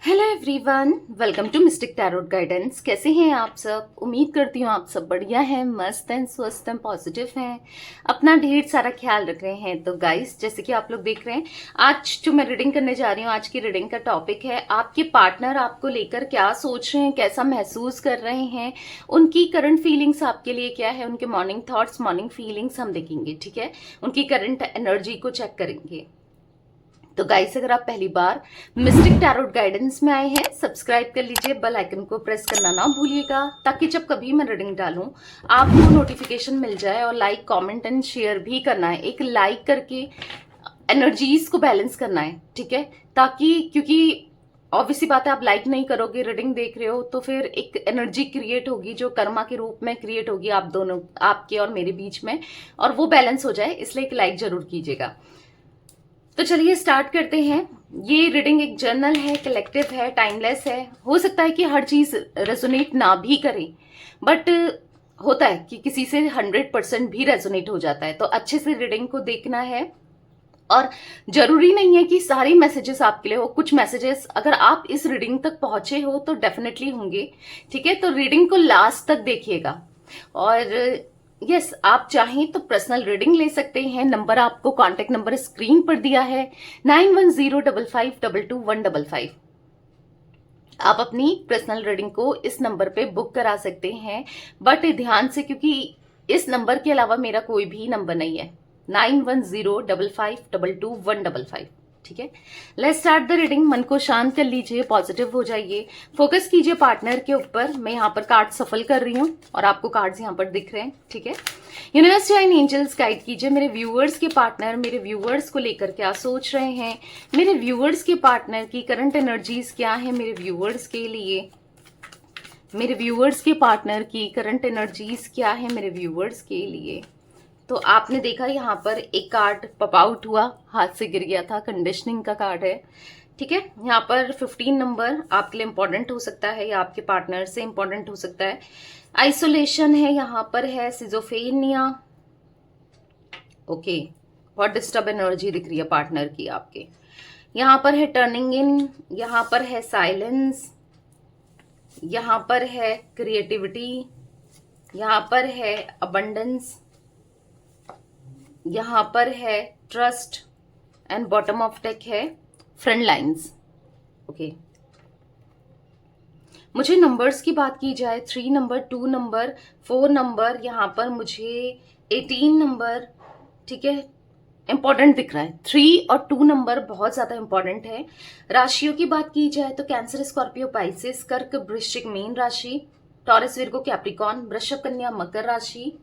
Hello everyone, welcome to mystic tarot guidance. कैसे हैं आप सब? उम्मीद करती हूँ आप सब बढ़िया हैं, मस्त हैं, स्वस्थ हैं, पॉजिटिव हैं, अपना ढेर सारा ख्याल रख रहे हैं। तो गाइस, जैसे कि आप लोग देख रहे हैं, आज जो मैं रीडिंग करने जा रही हूँ, आज की रीडिंग का टॉपिक है आपके पार्टनर आपको लेकर क्या सोच रहे हैं, कैसा महसूस कर रहे हैं, उनकी करंट फीलिंग्स आपके लिए क्या है, उनके मॉर्निंग थॉट्स, मॉर्निंग फीलिंग्स हम देखेंगे। ठीक है, उनकी करंट एनर्जी को चेक करेंगे। तो गाइस, अगर आप पहली बार मिस्टिक टैरोट गाइडेंस में आए हैं, सब्सक्राइब कर लीजिए, बेल आइकन को प्रेस करना ना भूलिएगा, ताकि जब कभी मैं रीडिंग डालूं आपको नोटिफिकेशन मिल जाए। और लाइक, कमेंट एंड शेयर भी करना है, एक लाइक करके एनर्जीज को बैलेंस करना है। ठीक है, ताकि क्योंकि ऑब्वियसली बात है, आप लाइक नहीं करोगे, रीडिंग देख रहे हो, तो फिर एक एनर्जी क्रिएट होगी जो कर्मा के रूप में क्रिएट होगी आप दोनों, आपके और मेरे बीच में, और वो बैलेंस हो जाए, इसलिए एक लाइक जरूर कीजिएगा। तो चलिए स्टार्ट करते हैं। ये रीडिंग एक जर्नल है, कलेक्टिव है, टाइमलेस है। हो सकता है कि हर चीज रेजोनेट ना भी करे, बट होता है कि किसी से 100% भी रेजोनेट हो जाता है। तो अच्छे से रीडिंग को देखना है, और जरूरी नहीं है कि सारे मैसेजेस आपके लिए हो। कुछ मैसेजेस अगर आप इस रीडिंग तक पहुंचे हो तो डेफिनेटली होंगे। ठीक है, तो रीडिंग को लास्ट तक देखिएगा। और यस, आप चाहें तो पर्सनल रीडिंग ले सकते हैं। नंबर आपको, कॉन्टेक्ट नंबर स्क्रीन पर दिया है, 9105522155। आप अपनी पर्सनल रीडिंग को इस नंबर पे बुक करा सकते हैं, बट ध्यान से, क्योंकि इस नंबर के अलावा मेरा कोई भी नंबर नहीं है। 9105522155। ठीक है, लेट्स स्टार्ट द रीडिंग। मन को शांत कर लीजिए, पॉजिटिव हो जाइए, फोकस कीजिए पार्टनर के ऊपर। मैं यहाँ पर कार्ड सफल कर रही हूँ और आपको कार्ड्स यहाँ पर दिख रहे हैं। ठीक है, यूनिवर्स एंड एंजल्स गाइड कीजिए मेरे व्यूअर्स के पार्टनर मेरे व्यूअर्स को लेकर क्या सोच रहे हैं, मेरे व्यूअर्स के पार्टनर की करंट एनर्जीज क्या है मेरे व्यूअर्स के लिए, मेरे व्यूअर्स के पार्टनर की करंट एनर्जीज क्या है मेरे व्यूअर्स के लिए। तो आपने देखा यहाँ पर एक कार्ड पॉप आउट हुआ, हाथ से गिर गया था, कंडीशनिंग का कार्ड है। ठीक है, यहाँ पर 15 नंबर आपके लिए इंपॉर्टेंट हो सकता है या आपके पार्टनर से इंपॉर्टेंट हो सकता है। आइसोलेशन है, यहाँ पर है सिजोफेनिया। ओके, बहुत डिस्टर्ब एनर्जी दिख रही है पार्टनर की आपके। यहाँ पर है टर्निंग इन, यहाँ पर है साइलेंस, यहाँ पर है क्रिएटिविटी, यहाँ पर है अबंडेंस, यहाँ पर है trust, and bottom of deck है फ्रंट लाइन्स। ओके, मुझे नंबर्स की बात की जाए, 3 नंबर, 2 नंबर, 4 नंबर, यहाँ पर मुझे 18 नंबर, ठीक है, इंपॉर्टेंट दिख रहा है। 3 और 2 नंबर बहुत ज्यादा इंपॉर्टेंट है। राशियों की बात की जाए तो कैंसर, स्कॉर्पियो, पाइसेस, कर्क, वृश्चिक, मीन राशि, टॉरस, विर्गो, कैप्रिकॉन, वृषभ, कन्या, मकर राशि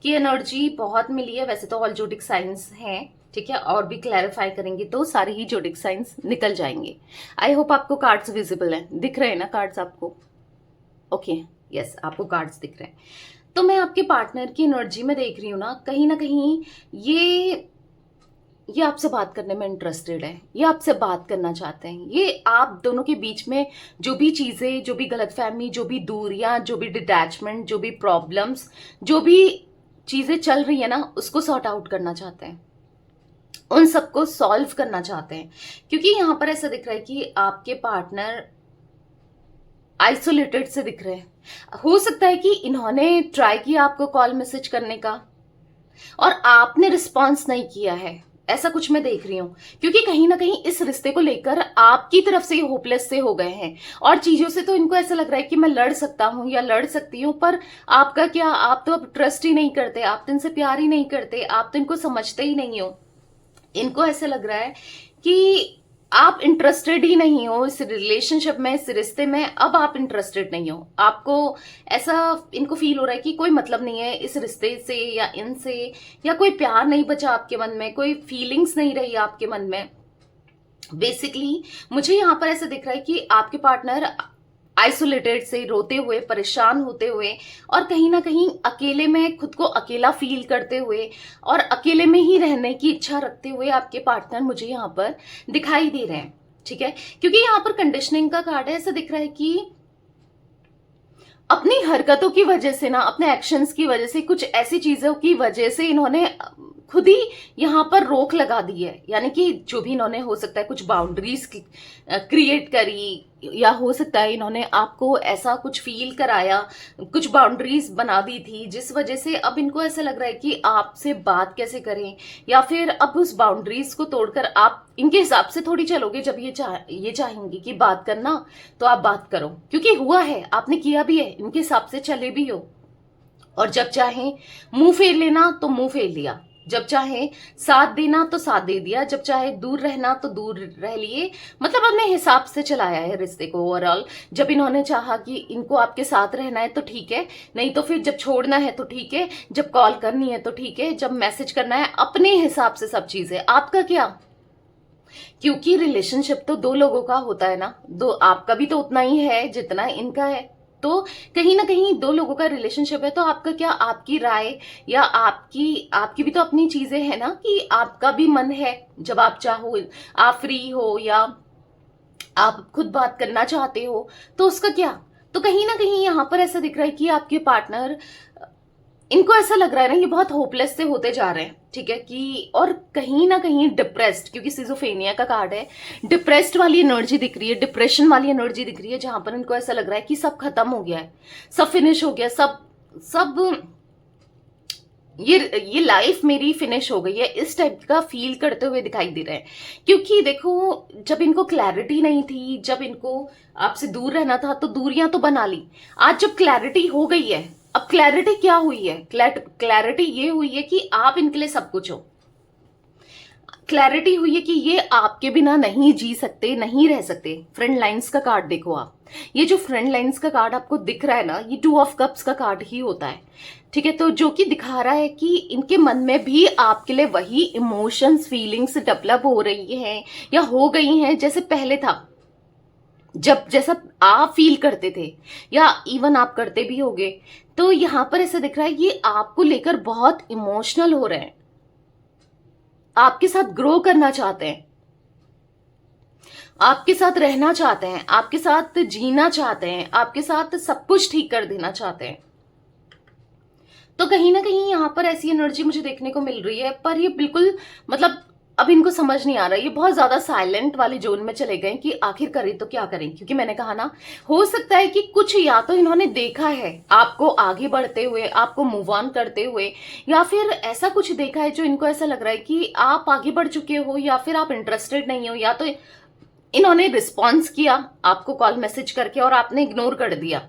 की एनर्जी बहुत मिली है। वैसे तो ऑल जोडिक साइंस हैं, ठीक है, और भी क्लैरिफाई करेंगे तो सारे ही जोडिक साइंस निकल जाएंगे। आई होप आपको कार्ड्स विजिबल हैं, दिख रहे हैं ना कार्ड्स आपको? ओके, यस, आपको कार्ड्स दिख रहे हैं। तो मैं आपके पार्टनर की एनर्जी में देख रही हूँ ना कहीं ये आपसे बात करने में इंटरेस्टेड है, ये आपसे बात करना चाहते हैं। ये आप दोनों के बीच में जो भी चीजें, जो भी गलतफहमी, जो भी दूरियां, जो भी डिटैचमेंट, जो भी प्रॉब्लम्स, जो भी चीजें चल रही है ना, उसको सॉर्ट आउट करना चाहते हैं, उन सबको सॉल्व करना चाहते हैं। क्योंकि यहां पर ऐसा दिख रहा है कि आपके पार्टनर आइसोलेटेड से दिख रहे हैं। हो सकता है कि इन्होंने ट्राई किया आपको कॉल मैसेज करने का और आपने रिस्पॉन्स नहीं किया है, ऐसा कुछ मैं देख रही हूं। क्योंकि कहीं ना कहीं इस रिश्ते को लेकर आपकी तरफ से होपलेस से हो गए हैं, और चीजों से तो इनको ऐसा लग रहा है कि मैं लड़ सकता हूं या लड़ सकती हूं, पर आपका क्या, आप तो अब ट्रस्ट ही नहीं करते, आप तो इनसे प्यार ही नहीं करते, आप तो इनको समझते ही नहीं हो। इनको ऐसा लग रहा है कि आप इंटरेस्टेड ही नहीं हो इस रिलेशनशिप में, इस रिश्ते में। अब आप इंटरेस्टेड नहीं हो, आपको ऐसा इनको फील हो रहा है कि कोई मतलब नहीं है इस रिश्ते से या इनसे, या कोई प्यार नहीं बचा आपके मन में, कोई फीलिंग्स नहीं रही आपके मन में। बेसिकली मुझे यहाँ पर ऐसा दिख रहा है कि आपके पार्टनर आइसोलेटेड से, रोते हुए, परेशान होते हुए, और कहीं ना कहीं अकेले में, खुद को अकेला फील करते हुए और अकेले में ही रहने की इच्छा रखते हुए आपके पार्टनर मुझे यहाँ पर दिखाई दे रहे हैं। ठीक है, क्योंकि यहाँ पर कंडीशनिंग का कार्ड है। ऐसा दिख रहा है कि अपनी हरकतों की वजह से ना, अपने एक्शंस की वजह से, कुछ ऐसी चीजों की वजह से इन्होंने खुद ही यहाँ पर रोक लगा दी है। यानी कि जो भी इन्होंने हो सकता है कुछ बाउंड्रीज क्रिएट करी, या हो सकता है इन्होंने आपको ऐसा कुछ फील कराया, कुछ बाउंड्रीज बना दी थी, जिस वजह से अब इनको ऐसा लग रहा है कि आपसे बात कैसे करें, या फिर अब उस बाउंड्रीज को तोड़कर आप इनके हिसाब से थोड़ी चलोगे। जब ये चाहेंगे कि बात करना तो आप बात करो, क्योंकि हुआ है, आपने किया भी है, इनके हिसाब से चले भी हो। और जब चाहे मुंह फेर लेना तो मुंह फेर लिया, जब चाहे साथ देना तो साथ दे दिया, जब चाहे दूर रहना तो दूर रह लिए। मतलब अपने हिसाब से चलाया है रिश्ते को ओवरऑल। जब इन्होंने चाहा कि इनको आपके साथ रहना है तो ठीक है, नहीं तो फिर जब छोड़ना है तो ठीक है, जब कॉल करनी है तो ठीक है, जब मैसेज करना है, अपने हिसाब से सब चीजें। आपका क्या? क्योंकि रिलेशनशिप तो दो लोगों का होता है ना, दो, आपका भी तो उतना ही है जितना इनका है। तो कहीं ना कहीं दो लोगों का रिलेशनशिप है, तो आपका क्या, आपकी राय या आपकी आपकी भी तो अपनी चीजें हैं ना, कि आपका भी मन है जब आप चाहो, आप फ्री हो या आप खुद बात करना चाहते हो, तो उसका क्या। तो कहीं ना कहीं यहाँ पर ऐसा दिख रहा है कि आपके पार्टनर, इनको ऐसा लग रहा है ना, ये बहुत होपलेस से होते जा रहे हैं, ठीक है, कि और कहीं ना कहीं डिप्रेस्ड, क्योंकि सिजोफेनिया का कार्ड है, डिप्रेस्ड वाली एनर्जी दिख रही है, डिप्रेशन वाली एनर्जी दिख रही है, जहां पर इनको ऐसा लग रहा है कि सब खत्म हो गया है, सब फिनिश हो गया, सब सब ये लाइफ मेरी फिनिश हो गई है, इस टाइप का फील करते हुए दिखाई दे रहे हैं। क्योंकि देखो, जब इनको क्लैरिटी नहीं थी, जब इनको आपसे दूर रहना था, तो दूरियां तो बना ली। आज जब क्लैरिटी हो गई है, अब क्लैरिटी क्या हुई है? क्लैरिटी ये हुई है कि आप इनके लिए सब कुछ हो। क्लैरिटी हुई है कि ये आपके बिना नहीं जी सकते, नहीं रह सकते। फ्रेंड लाइंस का कार्ड देखो आप, ये जो फ्रेंड लाइंस का कार्ड आपको दिख रहा है ना, ये 2 ऑफ कप्स का कार्ड ही होता है, ठीक है। तो जो कि दिखा रहा है कि इनके मन में भी आपके लिए वही इमोशंस, फीलिंग्स डेवलप हो रही हैं या हो गई हैं जैसे पहले था, जब जैसा आप फील करते थे, या इवन आप करते भी होगे। तो यहां पर ऐसा दिख रहा है ये आपको लेकर बहुत इमोशनल हो रहे हैं, आपके साथ ग्रो करना चाहते हैं, आपके साथ रहना चाहते हैं, आपके साथ जीना चाहते हैं, आपके साथ सब कुछ ठीक कर देना चाहते हैं। तो कहीं ना कहीं यहां पर ऐसी एनर्जी मुझे देखने को मिल रही है, पर ये बिल्कुल, मतलब अब इनको समझ नहीं आ रहा, ये बहुत ज्यादा साइलेंट वाले जोन में चले गए कि आखिर करें तो क्या करें। क्योंकि मैंने कहा ना, हो सकता है कि कुछ या तो इन्होंने देखा है आपको आगे बढ़ते हुए, आपको मूव ऑन करते हुए, या फिर ऐसा कुछ देखा है जो इनको ऐसा लग रहा है कि आप आगे बढ़ चुके हो, या फिर आप इंटरेस्टेड नहीं हो, या तो इन्होंने रिस्पॉन्स किया आपको कॉल मैसेज करके और आपने इग्नोर कर दिया,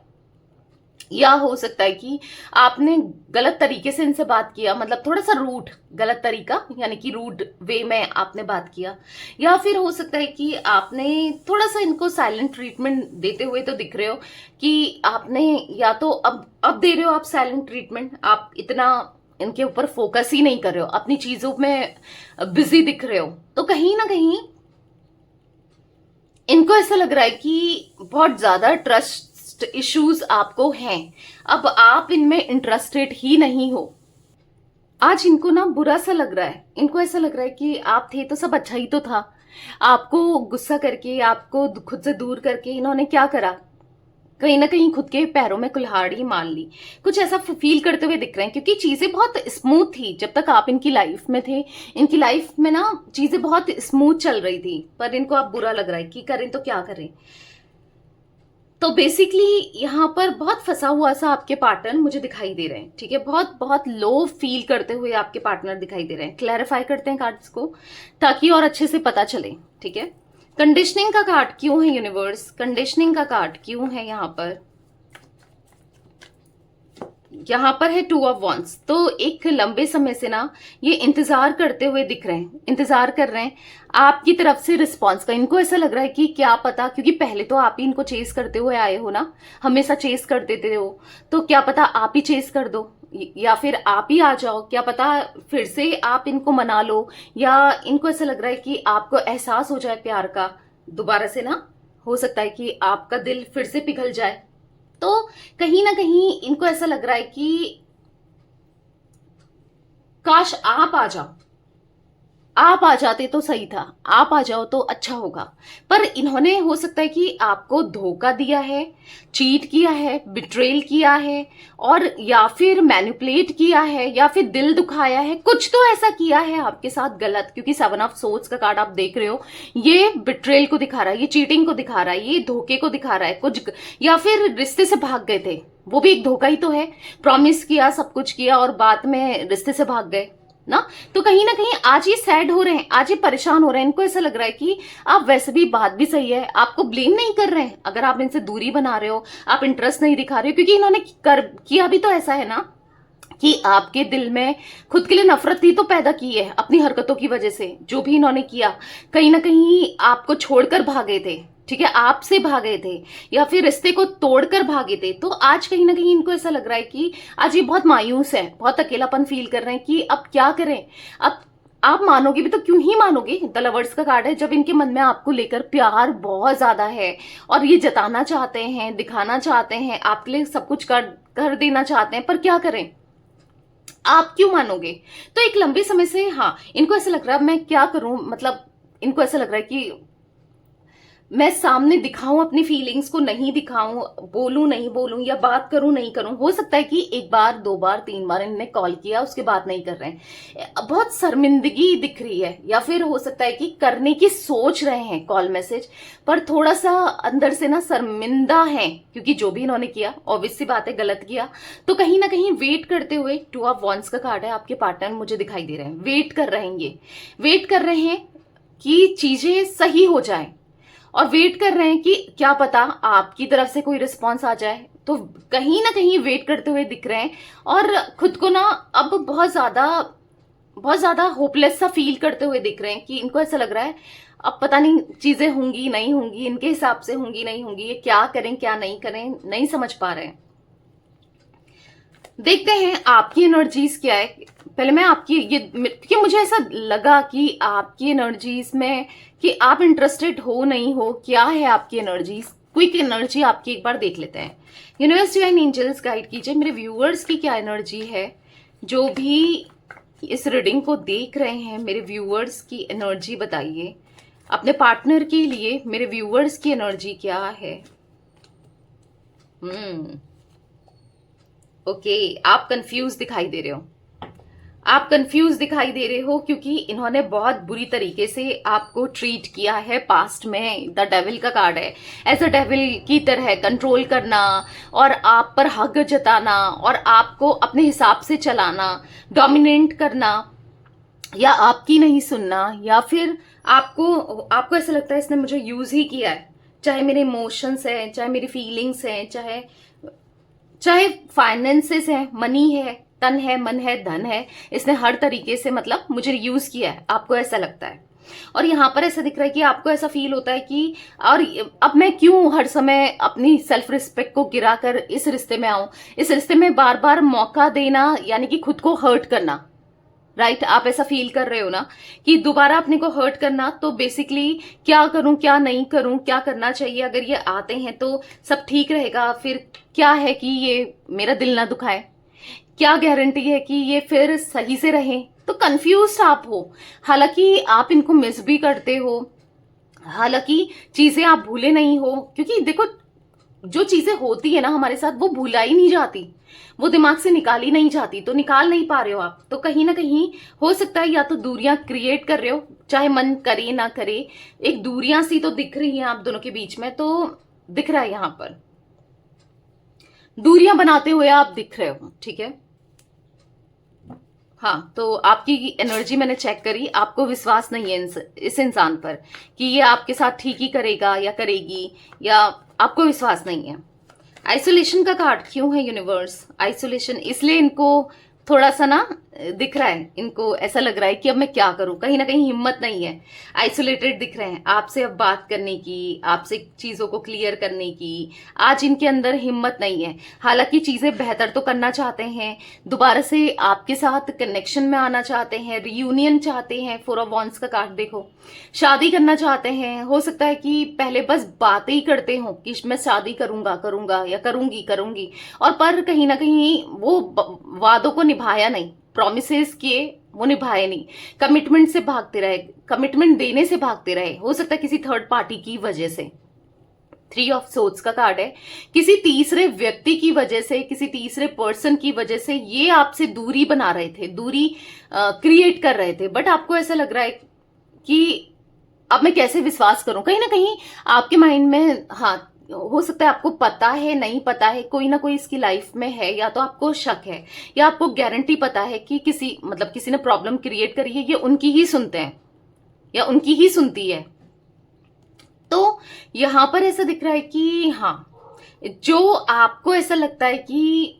या हो सकता है कि आपने गलत तरीके से इनसे बात किया, मतलब थोड़ा सा रूड, गलत तरीका यानी कि रूड वे में आपने बात किया, या फिर हो सकता है कि आपने थोड़ा सा इनको साइलेंट ट्रीटमेंट देते हुए तो दिख रहे हो कि आपने, या तो अब दे रहे हो आप साइलेंट ट्रीटमेंट, आप इतना इनके ऊपर फोकस ही नहीं कर रहे हो, अपनी चीजों में बिजी दिख रहे हो। तो कहीं ना कहीं इनको ऐसा लग रहा है कि बहुत ज्यादा ट्रस्ट इश्यूज आपको हैं, अब आप इनमें इंटरेस्टेड ही नहीं हो। आज इनको ना बुरा सा लग रहा है, इनको ऐसा लग रहा है कि आप थे तो सब अच्छा ही तो था, आपको गुस्सा करके, आपको खुद से दूर करके इन्होंने क्या करा, कहीं ना कहीं खुद के पैरों में कुल्हाड़ी मार ली, कुछ ऐसा फील करते हुए दिख रहे हैं। क्योंकि चीजें बहुत स्मूथ थी जब तक आप इनकी लाइफ में थे, इनकी लाइफ में ना चीजें बहुत स्मूथ चल रही थी, पर इनको अब बुरा लग रहा है कि करें तो क्या करें। तो बेसिकली यहाँ पर बहुत फंसा हुआ सा आपके पार्टनर मुझे दिखाई दे रहे हैं, ठीक है, बहुत बहुत लो फील करते हुए आपके पार्टनर दिखाई दे रहे हैं। क्लैरिफाई करते हैं कार्ड्स को ताकि और अच्छे से पता चले, ठीक है। कंडीशनिंग का कार्ड क्यों है यूनिवर्स, कंडीशनिंग का कार्ड क्यों है यहाँ पर? यहाँ पर है 2 ऑफ वॉन्ड्स। तो एक लंबे समय से ना ये इंतजार करते हुए दिख रहे हैं, इंतजार कर रहे हैं आपकी तरफ से रिस्पॉन्स का। इनको ऐसा लग रहा है कि क्या पता, क्योंकि पहले तो आप ही इनको चेस करते हुए आए हो ना, हमेशा चेस कर देते हो, तो क्या पता आप ही चेस कर दो, या फिर आप ही आ जाओ, क्या पता फिर से आप इनको मना लो, या इनको ऐसा लग रहा है कि आपको एहसास हो जाए प्यार का दोबारा से ना, हो सकता है कि आपका दिल फिर से पिघल जाए। तो कहीं ना कहीं इनको ऐसा लग रहा है कि काश आप आ जाओ, आप आ जाते तो सही था, आप आ जाओ तो अच्छा होगा। पर इन्होंने हो सकता है कि आपको धोखा दिया है, चीट किया है, बिट्रेल किया है, और या फिर मैनिपुलेट किया है, या फिर दिल दुखाया है, कुछ तो ऐसा किया है आपके साथ गलत। क्योंकि 7 ऑफ सोर्ड्स का कार्ड आप देख रहे हो, ये बिट्रेल को दिखा रहा है, ये चीटिंग को दिखा रहा है, ये धोखे को दिखा रहा है कुछ, या फिर रिश्ते से भाग गए थे, वो भी एक धोखा ही तो है। प्रॉमिस किया, सब कुछ किया, और बाद में रिश्ते से भाग गए ना। तो कहीं ना कहीं आज ये सैड हो रहे हैं, आज ये परेशान हो रहे हैं। इनको ऐसा लग रहा है कि आप, वैसे भी बात भी सही है, आपको ब्लेम नहीं कर रहे हैं अगर आप इनसे दूरी बना रहे हो, आप इंटरेस्ट नहीं दिखा रहे हो, क्योंकि इन्होंने किया भी तो ऐसा है ना कि आपके दिल में खुद के लिए नफरत ही तो पैदा की है अपनी हरकतों की वजह से। जो भी इन्होंने किया, कहीं ना कहीं आपको छोड़कर भागे थे, ठीक है, आपसे भागे थे, या फिर रिश्ते को तोड़कर भागे थे। तो आज कहीं ना कहीं इनको ऐसा लग रहा है कि आज ये बहुत मायूस है, बहुत अकेलापन फील कर रहे हैं कि अब क्या करें। अब आप मानोगे भी तो क्यों ही मानोगे, द लवर्स का कार्ड है, जब इनके मन में आपको लेकर प्यार बहुत ज्यादा है, और ये जताना चाहते हैं, दिखाना चाहते हैं, आपके लिए सब कुछ कर देना चाहते हैं, पर क्या करें, आप क्यों मानोगे। तो एक लंबे समय से, हाँ, इनको ऐसा लग रहा है मैं क्या करूं, मतलब इनको ऐसा लग रहा है कि मैं सामने दिखाऊं अपनी फीलिंग्स को, नहीं दिखाऊं, बोलूं नहीं बोलूं, या बात करूं नहीं करूं। हो सकता है कि एक बार, 2 बार, 3 बार इन्होंने कॉल किया, उसके बाद नहीं कर रहे हैं, बहुत शर्मिंदगी दिख रही है, या फिर हो सकता है कि करने की सोच रहे हैं कॉल मैसेज, पर थोड़ा सा अंदर से ना शर्मिंदा है, क्योंकि जो भी इन्होंने किया ऑब्वियस सी बात है गलत किया। तो कहीं ना कहीं वेट करते हुए, 2 ऑफ वॉन्ड्स का कार्ड है, आपके पार्टनर मुझे दिखाई दे रहे हैं, वेट कर रहेंगे, वेट कर रहे हैं कि चीजें सही हो जाए, और वेट कर रहे हैं कि क्या पता आपकी तरफ से कोई रिस्पॉन्स आ जाए। तो कहीं ना कहीं वेट करते हुए दिख रहे हैं, और खुद को ना अब बहुत ज्यादा होपलेस सा फील करते हुए दिख रहे हैं, कि इनको ऐसा लग रहा है अब पता नहीं चीजें होंगी नहीं होंगी, इनके हिसाब से होंगी नहीं होंगी, ये क्या करें क्या नहीं करें, नहीं समझ पा रहे हैं। देखते हैं आपकी एनर्जीज क्या है। पहले मैं आपकी ये, कि मुझे ऐसा लगा कि आपकी एनर्जीज में, कि आप इंटरेस्टेड हो नहीं हो, क्या है आपकी एनर्जीज, क्विक एनर्जी आपकी एक बार देख लेते हैं। यूनिवर्स डिवाइन एंजल्स गाइड कीजिए मेरे व्यूअर्स की क्या एनर्जी है, जो भी इस रीडिंग को देख रहे हैं, मेरे व्यूअर्स की एनर्जी बताइए। अपने पार्टनर के लिए मेरे व्यूअर्स की एनर्जी क्या है। ओके, आप कंफ्यूज दिखाई दे रहे हो, आप कंफ्यूज दिखाई दे रहे हो, क्योंकि इन्होंने बहुत बुरी तरीके से आपको ट्रीट किया है पास्ट में। द डेविल का कार्ड है, एज अ डेविल की तरह कंट्रोल करना, और आप पर हक जताना, और आपको अपने हिसाब से चलाना, डोमिनेट करना, या आपकी नहीं सुनना, या फिर आपको ऐसा लगता है इसने मुझे यूज ही किया है, चाहे मेरे इमोशंस हैं, चाहे मेरी फीलिंग्स हैं, चाहे फाइनेंसेस है, मनी है, तन है, मन है, धन है, इसने हर तरीके से मतलब मुझे यूज किया है, आपको ऐसा लगता है। और यहाँ पर ऐसा दिख रहा है कि आपको ऐसा फील होता है कि और अब मैं क्यों हर समय अपनी सेल्फ रिस्पेक्ट को गिराकर इस रिश्ते में आऊं, इस रिश्ते में बार बार मौका देना, यानी कि खुद को हर्ट करना, राइट। आप ऐसा फील कर रहे हो ना कि दोबारा अपने को हर्ट करना। तो बेसिकली क्या करूं क्या नहीं करूं, क्या करना चाहिए, अगर ये आते हैं तो सब ठीक रहेगा, फिर क्या है कि ये मेरा दिल ना दुखाए, क्या गारंटी है कि ये फिर सही से रहे। तो कंफ्यूज आप हो, हालांकि आप इनको मिस भी करते हो, हालांकि चीजें आप भूले नहीं हो, क्योंकि देखो जो चीजें होती है ना हमारे साथ, वो भुलाई नहीं जाती, वो दिमाग से निकाली नहीं जाती, तो निकाल नहीं पा रहे हो आप। तो कहीं ना कहीं हो सकता है या तो दूरियां क्रिएट कर रहे हो, चाहे मन करे ना करे, एक दूरियां सी तो दिख रही हैं आप दोनों के बीच में, तो दिख रहा है यहां पर दूरियां बनाते हुए आप दिख रहे हो, ठीक है। हाँ, तो आपकी एनर्जी मैंने चेक करी, आपको विश्वास नहीं है इस इंसान पर कि ये आपके साथ ठीक ही करेगा या करेगी, या आपको विश्वास नहीं है। आइसोलेशन का कार्ड क्यों है यूनिवर्स, आइसोलेशन इसलिए इनको थोड़ा सा ना दिख रहा है, इनको ऐसा लग रहा है कि अब मैं क्या करूं, कहीं ना कहीं हिम्मत नहीं है, आइसोलेटेड दिख रहे हैं आपसे अब बात करने की, आपसे चीजों को क्लियर करने की, आज इनके अंदर हिम्मत नहीं है। हालांकि चीजें बेहतर तो करना चाहते हैं, दोबारा से आपके साथ कनेक्शन में आना चाहते हैं, रियूनियन चाहते हैं। 4 ऑफ वॉन्ड्स का कार्ड देखो, शादी करना चाहते हैं। हो सकता है कि पहले बस बातें ही करते हो कि मैं शादी करूंगा करूंगा या करूंगी, और पर कहीं ना कहीं वो वादों को निभाया नहीं, प्रॉमिसेस किए वो निभाए नहीं, कमिटमेंट से भागते रहे, कमिटमेंट देने से भागते रहे, हो सकता है किसी थर्ड पार्टी की वजह से। 3 ऑफ सोर्ड्स का कार्ड है, किसी तीसरे व्यक्ति की वजह से, किसी तीसरे पर्सन की वजह से ये आपसे दूरी बना रहे थे, दूरी क्रिएट कर रहे थे। बट आपको ऐसा लग रहा है कि अब मैं कैसे विश्वास करूं, कहीं ना कहीं आपके माइंड में, हाँ हो सकता है आपको पता है, नहीं पता है, कोई ना कोई इसकी लाइफ में है, या तो आपको शक है या आपको गारंटी पता है कि किसी ने प्रॉब्लम क्रिएट करी है, ये उनकी ही सुनते हैं या उनकी ही सुनती है। तो यहां पर ऐसा दिख रहा है कि हाँ, जो आपको ऐसा लगता है कि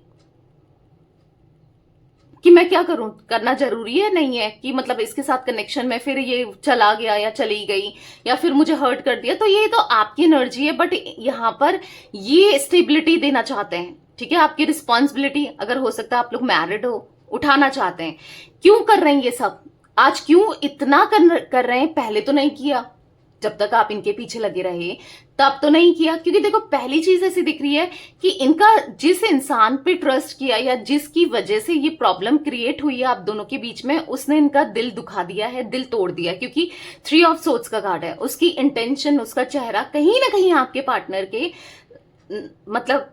मैं क्या करूं, करना जरूरी है, नहीं है कि मतलब इसके साथ कनेक्शन में फिर ये चला गया या चली गई या फिर मुझे हर्ट कर दिया, तो ये तो आपकी एनर्जी है। बट यहां पर ये स्टेबिलिटी देना चाहते हैं, ठीक है, आपकी रिस्पॉन्सिबिलिटी, अगर हो सकता है आप लोग मैरिड हो, उठाना चाहते हैं। क्यों कर रहे हैं ये सब, आज क्यों इतना कर रहे हैं, पहले तो नहीं किया, जब तक आप इनके पीछे लगे रहे तब तो नहीं किया। क्योंकि देखो पहली चीज ऐसी दिख रही है कि इनका जिस इंसान पे ट्रस्ट किया या जिसकी वजह से ये प्रॉब्लम क्रिएट हुई है आप दोनों के बीच में, उसने इनका दिल दुखा दिया है, दिल तोड़ दिया। क्योंकि 3 ऑफ सोर्ड्स का कार्ड है, उसकी इंटेंशन, उसका चेहरा कहीं ना कहीं आपके पार्टनर के मतलब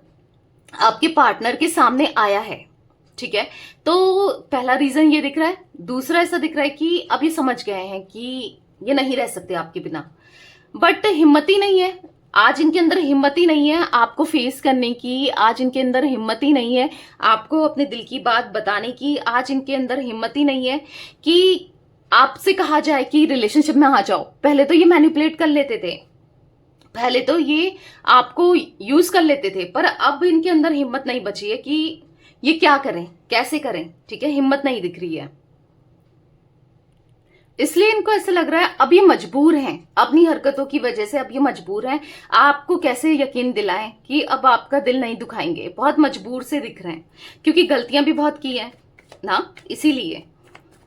आपके पार्टनर के सामने आया है, ठीक है। तो पहला रीजन ये दिख रहा है। दूसरा ऐसा दिख रहा है कि अब ये समझ गए हैं कि ये नहीं रह सकते आपके बिना, बट हिम्मत ही नहीं है आज इनके अंदर, हिम्मत ही नहीं है आपको फेस करने की, आज इनके अंदर हिम्मत ही नहीं है आपको अपने दिल की बात बताने की, आज इनके अंदर हिम्मत ही नहीं है कि आपसे कहा जाए कि रिलेशनशिप में आ जाओ। पहले तो ये मैनिपुलेट कर लेते थे, पहले तो ये आपको यूज कर लेते थे, पर अब इनके अंदर हिम्मत नहीं बची है कि ये क्या करें, कैसे करें, ठीक है, हिम्मत नहीं दिख रही है। इसलिए इनको ऐसा लग रहा है अब ये मजबूर हैं, अपनी हरकतों की वजह से अब ये मजबूर हैं। आपको कैसे यकीन दिलाएं कि अब आपका दिल नहीं दुखाएंगे, बहुत मजबूर से दिख रहे हैं क्योंकि गलतियां भी बहुत की हैं ना, इसीलिए।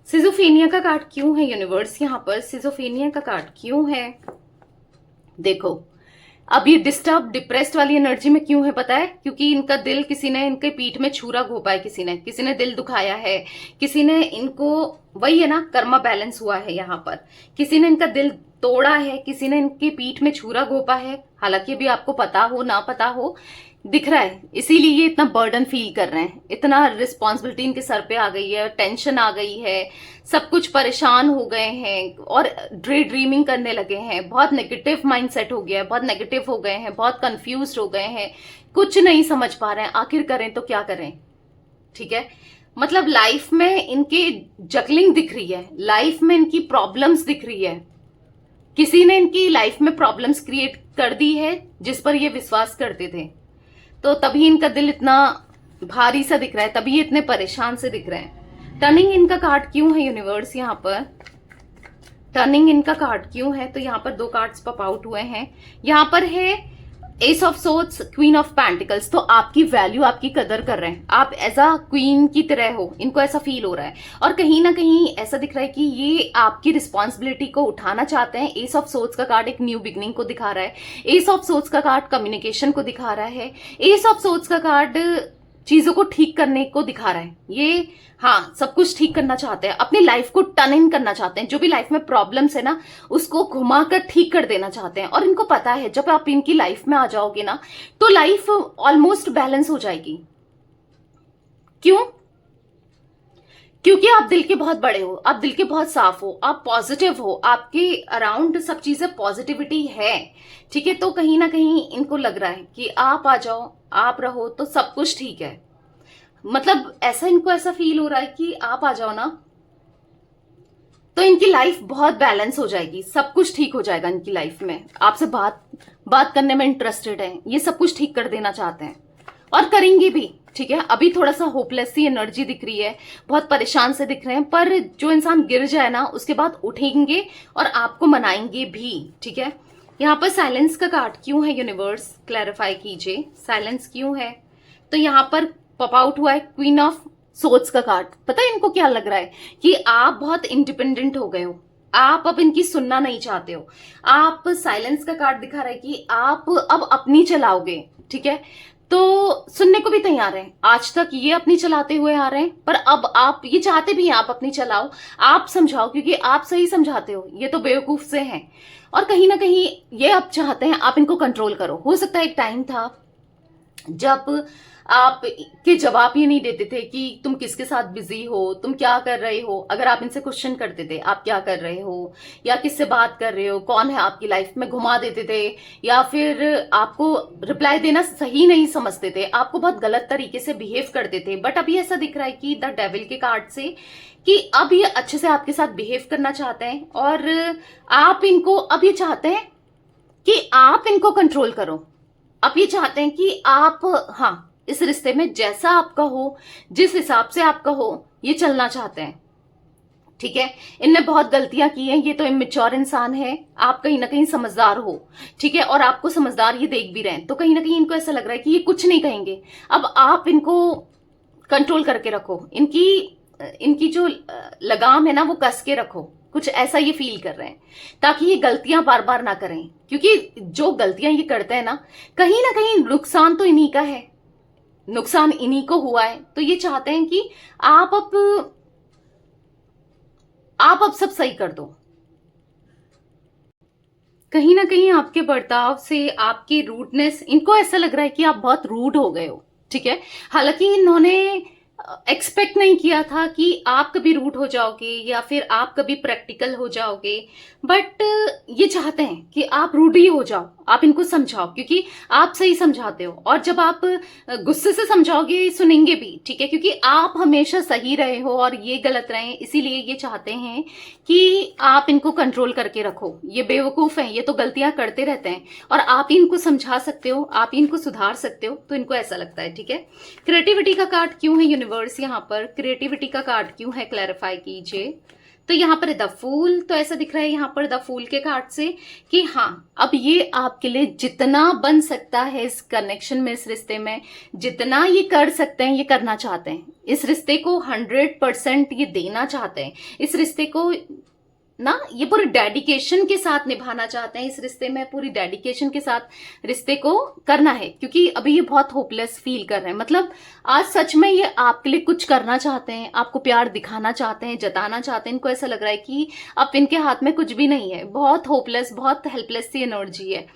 सिजोफेनिया का कार्ड क्यों है यूनिवर्स, यहां पर सिजोफेनिया का कार्ड क्यों है, देखो अब ये डिस्टर्ब डिप्रेस्ड वाली एनर्जी में क्यों है पता है, क्योंकि इनका दिल किसी ने इनके पीठ में छुरा घोपा है, किसी ने दिल दुखाया है, किसी ने इनको, वही है ना, कर्मा बैलेंस हुआ है यहाँ पर, किसी ने इनका दिल तोड़ा है, किसी ने इनके पीठ में छुरा घोपा है। हालांकि भी आपको पता हो ना पता हो, दिख रहा है, इसीलिए ये इतना बर्डन फील कर रहे हैं, इतना रिस्पॉन्सिबिलिटी इनके सर पे आ गई है, टेंशन आ गई है, सब कुछ परेशान हो गए हैं और ड्रीमिंग करने लगे हैं, बहुत नेगेटिव माइंडसेट हो गया है, बहुत नेगेटिव हो गए हैं, बहुत कंफ्यूज हो गए हैं, कुछ नहीं समझ पा रहे हैं आखिर करें तो क्या करें, ठीक है। मतलब लाइफ में इनके जगलिंग दिख रही है, लाइफ में इनकी प्रॉब्लम्स दिख रही है, किसी ने इनकी लाइफ में प्रॉब्लम्स क्रिएट कर दी है जिस पर ये विश्वास करते थे, तो तभी इनका दिल इतना भारी सा दिख रहा है, तभी ये इतने परेशान से दिख रहे हैं। टर्निंग इनका कार्ड क्यों है यूनिवर्स, यहाँ पर टर्निंग इनका कार्ड क्यों है, तो यहाँ पर 2 कार्ड्स पॉप आउट हुए हैं। यहाँ पर है S of swords, queen of pentacles, तो आपकी वैल्यू, आपकी कदर कर रहे हैं, आप एज अ क्वीन की तरह हो, इनको ऐसा फील हो रहा है। और कहीं ना कहीं ऐसा दिख रहा है कि ये आपकी रिस्पॉन्सिबिलिटी को उठाना चाहते हैं। एस ऑफ सोर्ड्स का कार्ड एक न्यू बिगनिंग को दिखा रहा है, एस ऑफ सोर्ड्स का कार्ड कम्युनिकेशन को दिखा रहा है, एस ऑफ सोर्ड्स का कार्ड चीजों को ठीक करने को दिखा रहा है। ये हाँ, सब कुछ ठीक करना चाहते हैं, अपनी लाइफ को टर्न इन करना चाहते हैं, जो भी लाइफ में प्रॉब्लम्स है ना उसको घुमाकर ठीक कर देना चाहते हैं। और इनको पता है जब आप इनकी लाइफ में आ जाओगे ना तो लाइफ ऑलमोस्ट बैलेंस हो जाएगी। क्यों? क्योंकि आप दिल के बहुत बड़े हो, आप दिल के बहुत साफ हो, आप पॉजिटिव हो, आपके अराउंड सब चीजें पॉजिटिविटी है, ठीक है। तो कहीं ना कहीं इनको लग रहा है कि आप आ जाओ, आप रहो तो सब कुछ ठीक है। मतलब ऐसा इनको ऐसा फील हो रहा है कि आप आ जाओ ना तो इनकी लाइफ बहुत बैलेंस हो जाएगी, सब कुछ ठीक हो जाएगा इनकी लाइफ में। आपसे बात करने में इंटरेस्टेड है, ये सब कुछ ठीक कर देना चाहते हैं और करेंगे भी, ठीक है। अभी थोड़ा सा होपलेस सी एनर्जी दिख रही है, बहुत परेशान से दिख रहे हैं, पर जो इंसान गिर जाए ना उसके बाद उठेंगे और आपको मनाएंगे भी, ठीक है। यहाँ पर साइलेंस का कार्ड क्यों है यूनिवर्स, क्लैरिफाई कीजिए, साइलेंस क्यों है। तो यहाँ पर पॉप आउट हुआ है क्वीन ऑफ सोर्ड्स का कार्ड। पता है इनको क्या लग रहा है कि आप बहुत इंडिपेंडेंट हो गए हो, आप अब इनकी सुनना नहीं चाहते हो। आप, साइलेंस का कार्ड दिखा रहा है कि आप अब अपनी चलाओगे, ठीक है। तो सुनने को भी तैयार हैं। आज तक ये अपनी चलाते हुए आ रहे हैं, पर अब आप ये चाहते भी हैं आप अपनी चलाओ, आप समझाओ, क्योंकि आप सही समझाते हो, ये तो बेवकूफ से हैं। और कहीं ना कहीं ये आप चाहते हैं आप इनको कंट्रोल करो। हो सकता है एक टाइम था जब आप के जवाब ये नहीं देते थे कि तुम किसके साथ बिजी हो, तुम क्या कर रहे हो। अगर आप इनसे क्वेश्चन करते थे आप क्या कर रहे हो, या किससे बात कर रहे हो, कौन है आपकी लाइफ में, घुमा देते थे, या फिर आपको रिप्लाई देना सही नहीं समझते थे, आपको बहुत गलत तरीके से बिहेव करते थे। बट अभी ऐसा दिख रहा है कि द डेविल के कार्ड से कि अब ये अच्छे से आपके साथ बिहेव करना चाहते हैं, और आप इनको अब ये चाहते हैं कि आप इनको कंट्रोल करो। आप ये चाहते हैं कि आप, हाँ, इस रिश्ते में जैसा आपका हो, जिस हिसाब से आपका हो, ये चलना चाहते हैं। ठीक है, इनने बहुत गलतियां की हैं, ये तो इमेच्योर इंसान है, आप कहीं ना कहीं समझदार हो। ठीक है, और आपको समझदार ये देख भी रहे हैं, तो कहीं ना कहीं इनको ऐसा लग रहा है कि ये कुछ नहीं कहेंगे। अब आप इनको कंट्रोल करके रखो, इनकी जो लगाम है ना वो कस के रखो, कुछ ऐसा ये फील कर रहे हैं, ताकि ये गलतियां बार बार ना करें। क्योंकि जो गलतियां ये करते हैं ना कहीं नुकसान तो इन्हीं का है, नुकसान इन्हीं को हुआ है। तो ये चाहते हैं कि आप अब सब सही कर दो। कहीं ना कहीं आपके बर्ताव से, आपकी रूडनेस, इनको ऐसा लग रहा है कि आप बहुत रूड हो गए हो। ठीक है, हालांकि इन्होंने एक्सपेक्ट नहीं किया था कि आप कभी रूड हो जाओगे या फिर आप कभी प्रैक्टिकल हो जाओगे। बट ये चाहते हैं कि आप रूड ही हो जाओ, आप इनको समझाओ, क्योंकि आप सही समझाते हो। और जब आप गुस्से से समझाओगे सुनेंगे भी। ठीक है, क्योंकि आप हमेशा सही रहे हो और ये गलत रहे, इसीलिए ये चाहते हैं कि आप इनको कंट्रोल करके रखो। ये बेवकूफ हैं, ये तो गलतियां करते रहते हैं, और आप ही इनको समझा सकते हो, आप ही इनको सुधार सकते हो, तो इनको ऐसा लगता है। ठीक है, क्रिएटिविटी का कार्ड क्यों है यूनिवर्स यहाँ पर, क्रिएटिविटी का कार्ड क्यों है, क्लैरिफाई कीजिए। तो यहाँ पर द फूल, तो ऐसा दिख रहा है यहाँ पर द फूल के कार्ड से कि हाँ, अब ये आपके लिए जितना बन सकता है इस कनेक्शन में, इस रिश्ते में जितना ये कर सकते हैं ये करना चाहते हैं। इस रिश्ते को 100% ये देना चाहते हैं। इस रिश्ते को ना ये पूरी डेडिकेशन के साथ निभाना चाहते हैं। इस रिश्ते में पूरी डेडिकेशन के साथ रिश्ते को करना है, क्योंकि अभी ये बहुत होपलेस फील कर रहे हैं। मतलब आज सच में ये आपके लिए कुछ करना चाहते हैं, आपको प्यार दिखाना चाहते हैं, जताना चाहते हैं। इनको ऐसा लग रहा है कि अब इनके हाथ में कुछ भी नहीं है, बहुत होपलेस, बहुत हेल्पलेस सी एनर्जी है।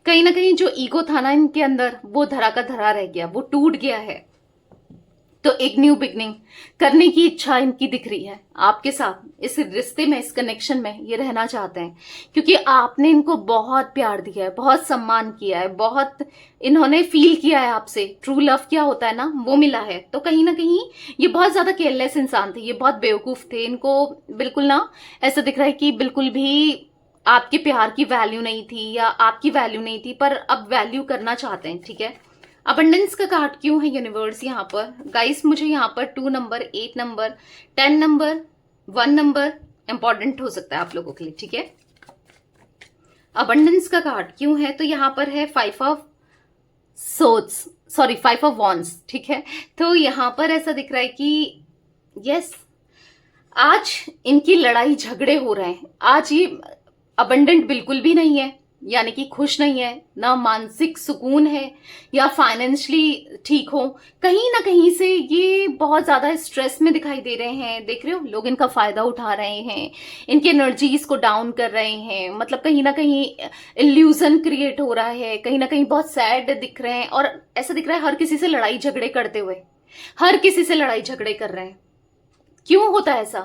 कहीं ना कहीं जो ईगो था ना इनके अंदर, वो धरा का धरा रह गया, वो टूट गया है। तो एक न्यू बिगनिंग करने की इच्छा इनकी दिख रही है आपके साथ। इस रिश्ते में, इस कनेक्शन में ये रहना चाहते हैं, क्योंकि आपने इनको बहुत प्यार दिया है, बहुत सम्मान किया है, बहुत इन्होंने फील किया है आपसे। ट्रू लव क्या होता है ना, वो मिला है। तो कहीं ना कहीं ये बहुत ज्यादा केयरलेस इंसान थे, ये बहुत बेवकूफ थे। इनको बिल्कुल ना ऐसा दिख रहा है कि बिल्कुल भी आपके प्यार की वैल्यू नहीं थी या आपकी वैल्यू नहीं थी, पर अब वैल्यू करना चाहते हैं। ठीक है, अबंडेंस का कार्ड क्यों है यूनिवर्स यहाँ पर गाइस। मुझे यहाँ पर 2 number, 8 number, 10 number, 1 number important हो सकता है आप लोगों के लिए। ठीक है, अबंडेंस का कार्ड क्यों है, तो यहाँ पर है 5 of swords, sorry 5 of wands. ठीक है, तो यहाँ पर ऐसा दिख रहा है कि यस, आज इनकी लड़ाई झगड़े हो रहे हैं। आज ये अबंडेंट बिल्कुल भी नहीं है, यानी कि खुश नहीं है, ना मानसिक सुकून है या फाइनेंशियली ठीक हो। कहीं ना कहीं से ये बहुत ज्यादा स्ट्रेस में दिखाई दे रहे हैं। देख रहे हो, लोग इनका फायदा उठा रहे हैं, इनकी एनर्जीज को डाउन कर रहे हैं। मतलब कहीं ना कहीं इल्यूजन क्रिएट हो रहा है, कहीं ना कहीं बहुत सैड दिख रहे हैं, और ऐसा दिख रहा है हर किसी से लड़ाई झगड़े करते हुए, हर किसी से लड़ाई झगड़े कर रहे हैं। क्यों होता है ऐसा?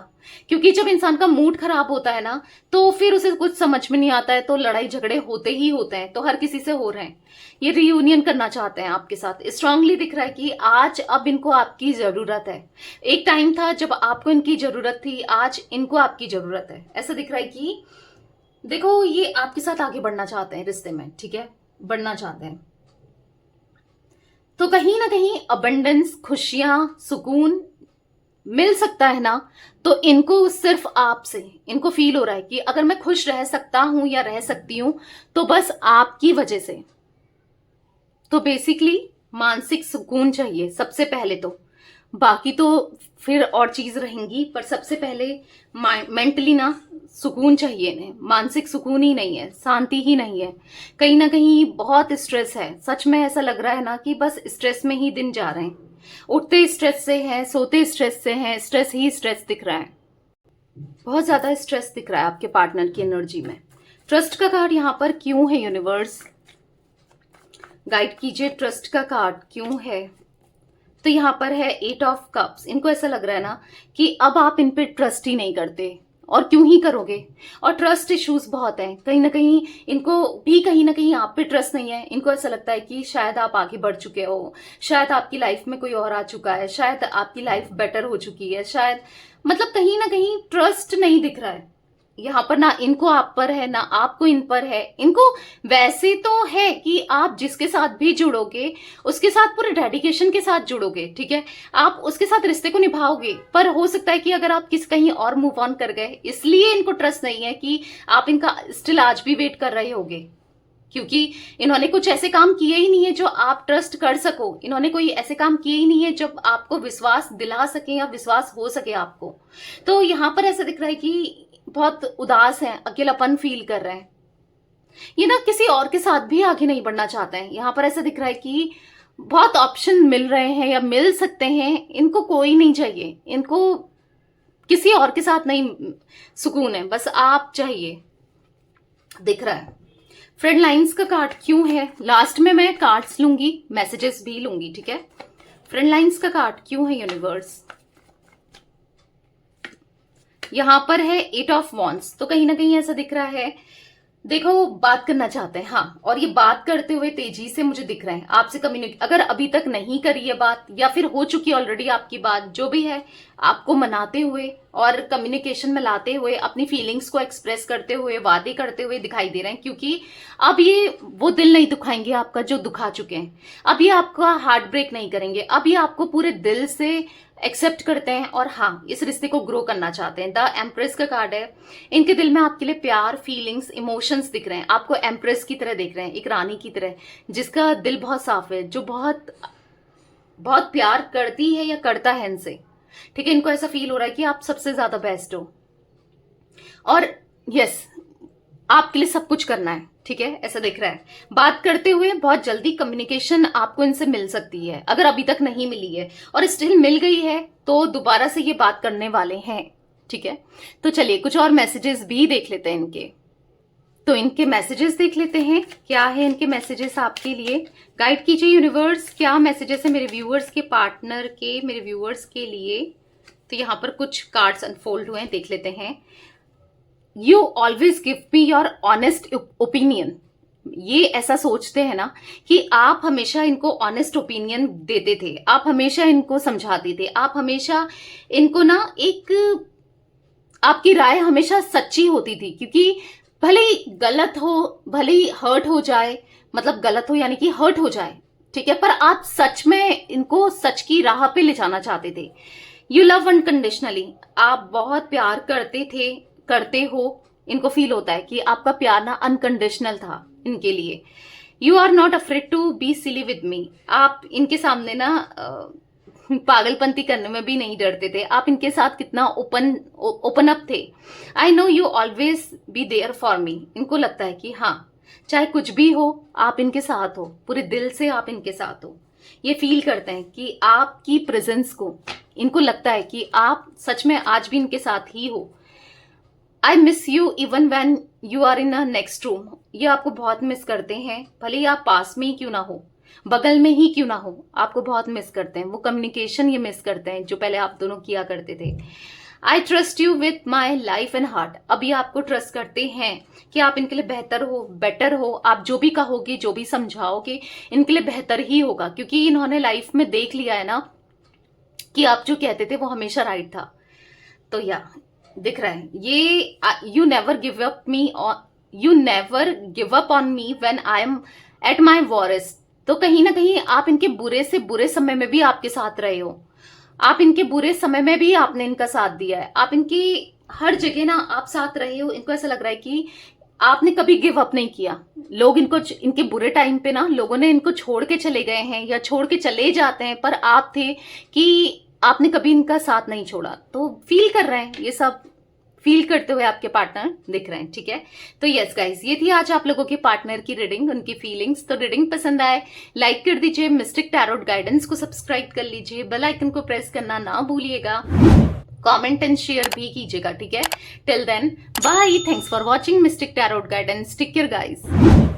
क्योंकि जब इंसान का मूड खराब होता है ना, तो फिर उसे कुछ समझ में नहीं आता है, तो लड़ाई झगड़े होते ही होते हैं। तो हर किसी से हो रहे हैं, ये रियूनियन करना चाहते हैं आपके साथ। स्ट्रांगली दिख रहा है कि आज अब इनको आपकी जरूरत है। एक टाइम था जब आपको इनकी जरूरत थी, आज इनको आपकी जरूरत है। ऐसा दिख रहा है कि देखो, ये आपके साथ आगे बढ़ना चाहते हैं रिश्ते में। ठीक है, बढ़ना चाहते हैं। तो कहीं ना कहीं अबंडेंस, खुशियां, सुकून मिल सकता है ना, तो इनको सिर्फ आपसे इनको फील हो रहा है कि अगर मैं खुश रह सकता हूं या रह सकती हूं तो बस आपकी वजह से। तो बेसिकली मानसिक सुकून चाहिए सबसे पहले तो। बाकी तो फिर और चीज रहेंगी, पर सबसे पहले मेंटली ना सुकून चाहिए इन्हें, मानसिक सुकून ही नहीं है, शांति ही नहीं है, कहीं ना कहीं बहुत स्ट्रेस है। सच में ऐसा लग रहा है ना कि बस स्ट्रेस में ही दिन जा रहे हैं, उठते स्ट्रेस से हैं, सोते स्ट्रेस से हैं, स्ट्रेस ही स्ट्रेस दिख रहा है, बहुत ज्यादा स्ट्रेस दिख रहा है आपके पार्टनर की एनर्जी में। ट्रस्ट का कार्ड यहाँ पर क्यों है यूनिवर्स, गाइड कीजिए, ट्रस्ट का कार्ड क्यों है। तो यहाँ पर है 8 ऑफ कप्स। इनको ऐसा लग रहा है ना कि अब आप इन पे ट्रस्ट ही नहीं करते, और क्यों ही करोगे, और ट्रस्ट इश्यूज बहुत हैं, कहीं ना कहीं इनको भी कहीं ना कहीं आप पे ट्रस्ट नहीं है। इनको ऐसा लगता है कि शायद आप आगे बढ़ चुके हो, शायद आपकी लाइफ में कोई और आ चुका है, शायद आपकी लाइफ बेटर हो चुकी है, शायद मतलब कहीं ना कहीं ट्रस्ट नहीं दिख रहा है यहाँ पर, ना इनको आप पर है ना आपको इन पर है। इनको वैसे तो है कि आप जिसके साथ भी जुड़ोगे उसके साथ पूरे डेडिकेशन के साथ जुड़ोगे, ठीक है, आप उसके साथ रिश्ते को निभाओगे, पर हो सकता है कि अगर आप कहीं और मूव ऑन कर गए, इसलिए इनको ट्रस्ट नहीं है कि आप इनका स्टिल आज भी वेट कर रहे होगे, क्योंकि इन्होंने कुछ ऐसे काम किए ही नहीं है जो आप ट्रस्ट कर सको, इन्होंने कोई ऐसे काम किए ही नहीं है जब आपको विश्वास दिला सके या विश्वास हो सके आपको। तो यहाँ पर ऐसा दिख रहा है कि बहुत उदास हैं, अकेलापन फील कर रहे हैं, ये ना किसी और के साथ भी आगे नहीं बढ़ना चाहते हैं। यहाँ पर ऐसा दिख रहा है कि बहुत ऑप्शन मिल रहे हैं या मिल सकते हैं, इनको कोई नहीं चाहिए, इनको किसी और के साथ नहीं सुकून है, बस आप चाहिए दिख रहा है। फ्रेंड लाइंस का कार्ड क्यों है, लास्ट में मैं कार्ड्स लूंगी, मैसेजेस भी लूंगी, ठीक है। फ्रेंड लाइंस का कार्ड क्यों है यूनिवर्स, यहां पर है 8 ऑफ वॉन्ड्स। तो कहीं ना कहीं ऐसा दिख रहा है, देखो वो बात करना चाहते हैं, हाँ, और ये बात करते हुए तेजी से मुझे दिख रहे हैं आपसे कम्युनिकेट। अगर अभी तक नहीं करी है बात या फिर हो चुकी ऑलरेडी आपकी बात, जो भी है, आपको मनाते हुए और कम्युनिकेशन में लाते हुए, अपनी फीलिंग्स को एक्सप्रेस करते हुए, वादे करते हुए दिखाई दे रहे हैं, क्योंकि अब ये वो दिल नहीं दुखाएंगे आपका जो दुखा चुके हैं, अब ये आपका हार्ट ब्रेक नहीं करेंगे, अब ये आपको पूरे दिल से एक्सेप्ट करते हैं और हाँ, इस रिश्ते को ग्रो करना चाहते हैं। द एम्प्रेस का कार्ड है, इनके दिल में आपके लिए प्यार, फीलिंग्स, इमोशंस दिख रहे हैं, आपको एम्प्रेस की तरह देख रहे हैं, एक रानी की तरह जिसका दिल बहुत साफ है, जो बहुत बहुत प्यार करती है या करता है इनसे, ठीक है। इनको ऐसा फील हो रहा है कि आप सबसे ज्यादा बेस्ट हो और यस, आपके लिए सब कुछ करना है, ठीक है, ऐसा दिख रहा है। बात करते हुए बहुत जल्दी कम्युनिकेशन आपको इनसे मिल सकती है, अगर अभी तक नहीं मिली है और स्टिल मिल गई है तो दोबारा से ये बात करने वाले हैं, ठीक है। तो चलिए कुछ और मैसेजेस भी देख लेते हैं इनके, तो इनके मैसेजेस देख लेते हैं, क्या है इनके मैसेजेस आपके लिए। गाइड कीजिए यूनिवर्स, क्या मैसेजेस है मेरे व्यूअर्स के, पार्टनर के, मेरे व्यूअर्स के लिए। तो यहाँ पर कुछ कार्ड्स अनफोल्ड हुए हैं, देख लेते हैं। You always give me your honest opinion, ये ऐसा सोचते हैं ना कि आप हमेशा इनको ऑनेस्ट ओपिनियन देते थे, आप हमेशा इनको समझाते थे, आप हमेशा इनको ना एक, आपकी राय हमेशा सच्ची होती थी, क्योंकि भले ही गलत हो, भले ही हर्ट हो जाए, मतलब गलत हो यानी कि हर्ट हो जाए, ठीक है, पर आप सच में इनको सच की राह पे ले जाना चाहते थे। यू लव अनकंडीशनली, आप बहुत प्यार करते थे, करते हो, इनको फील होता है कि आपका प्यार ना अनकंडीशनल था इनके लिए। You are not afraid to be silly with me, आप इनके सामने ना पागलपंती करने में भी नहीं डरते थे, आप इनके साथ कितना ओपन अप थे। I know you always be there for me, इनको लगता है कि हाँ, चाहे कुछ भी हो आप इनके साथ हो, पूरे दिल से आप इनके साथ हो, ये फील करते हैं कि आपकी प्रेजेंस को, इनको लगता है कि आप सच में आज भी इनके साथ ही हो। I miss you even when you are in a next room, ये आपको बहुत मिस करते हैं, भले ही आप पास में ही क्यों ना हो, बगल में ही क्यों ना हो, आपको बहुत मिस करते हैं, वो कम्युनिकेशन ये मिस करते हैं जो पहले आप दोनों किया करते थे। I trust you with my life and heart, अब ये आपको ट्रस्ट करते हैं कि आप इनके लिए बेहतर हो, बेटर हो, आप जो भी कहोगे, जो भी समझाओगे, इनके लिए बेहतर ही होगा, क्योंकि इन्होंने लाइफ में देख लिया है ना कि आप जो कहते थे वो हमेशा राइट था। तो या दिख रहा है ये, you never give up me, you never give up on me when I am at my worst. तो कहीं ना कहीं आप इनके बुरे से बुरे समय में भी आपके साथ रहे हो, आप इनके बुरे समय में भी आपने इनका साथ दिया है, आप इनकी हर जगह ना आप साथ रहे हो। इनको ऐसा लग रहा है कि आपने कभी गिव अप नहीं किया। लोग इनको, इनके बुरे टाइम पे ना लोगों ने इनको छोड़ के चले गए हैं या छोड़ के चले जाते हैं, पर आप थे कि आपने कभी इनका साथ नहीं छोड़ा, तो फील कर रहे हैं, ये सब फील करते हुए आपके पार्टनर दिख रहे हैं, ठीक है। तो यस गाइस, ये थी आज आप लोगों के पार्टनर की रीडिंग, उनकी फीलिंग्स। तो रीडिंग पसंद आए लाइक कर दीजिए, मिस्टिक टैरोट गाइडेंस को सब्सक्राइब कर लीजिए, बेल आइकन को प्रेस करना ना भूलिएगा, कमेंट एंड शेयर भी कीजिएगा, ठीक है। Till then bye, thanks for watching mystic tarot guidance, take care guys.